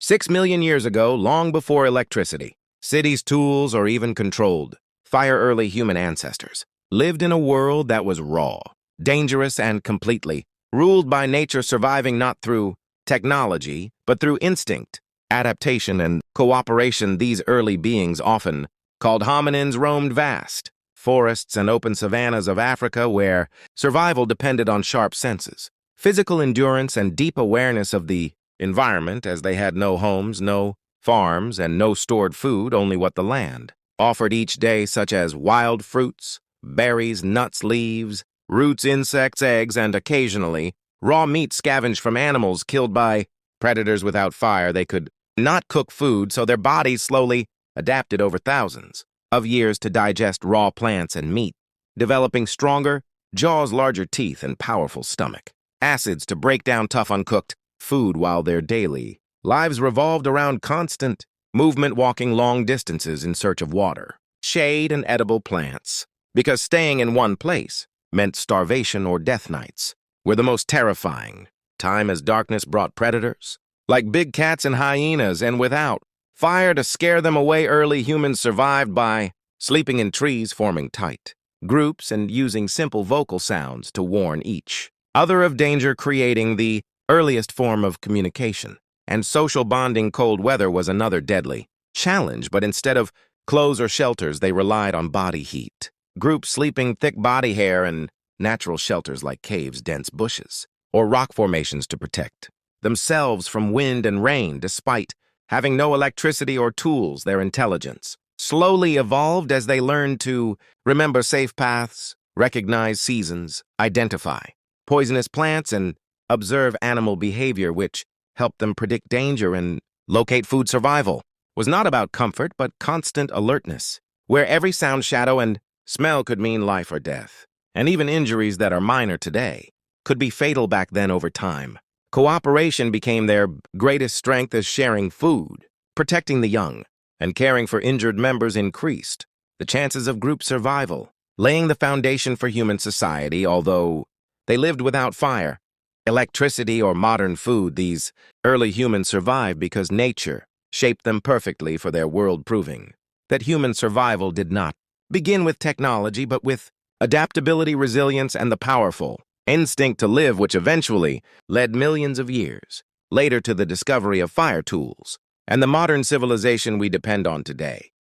6 million years ago, long before electricity, cities, tools, or even controlled, fire-early human ancestors lived in a world that was raw, dangerous, and completely ruled by nature, surviving not through technology, but through instinct, adaptation, and cooperation. These early beings, often called hominins, roamed vast forests and open savannas of Africa where survival depended on sharp senses, physical endurance, and deep awareness of the environment, as they had no homes, no farms, and no stored food, only what the land offered each day, such as wild fruits, berries, nuts, leaves, roots, insects, eggs, and occasionally raw meat scavenged from animals killed by predators. Without fire, they could not cook food, so their bodies slowly adapted over thousands of years to digest raw plants and meat, developing stronger jaws, larger teeth, and powerful stomach acids to break down tough, uncooked food, while their daily lives revolved around constant movement, walking long distances in search of water, shade, and edible plants, because staying in one place meant starvation or death. Nights were the most terrifying time, as darkness brought predators, like big cats and hyenas, and without fire to scare them away, early humans survived by sleeping in trees, forming tight groups, and using simple vocal sounds to warn each other of danger, creating the earliest form of communication and social bonding. Cold weather was another deadly challenge, but instead of clothes or shelters, they relied on body heat. Groups sleeping thick body hair and natural shelters like caves, dense bushes, or rock formations to protect themselves from wind and rain. Despite having no electricity or tools, their intelligence slowly evolved as they learned to remember safe paths, recognize seasons, identify poisonous plants, and observe animal behavior, which helped them predict danger and locate food. Survival was not about comfort, but constant alertness, where every sound, shadow, and smell could mean life or death. And even injuries that are minor today could be fatal back then. Over time, cooperation became their greatest strength, as sharing food, protecting the young, and caring for injured members increased the chances of group survival, laying the foundation for human society. Although they lived without fire, electricity, or modern food, these early humans survived because nature shaped them perfectly for their world, proving that human survival did not begin with technology, but with adaptability, resilience, and the powerful instinct to live, which eventually led millions of years later to the discovery of fire tools and the modern civilization we depend on today.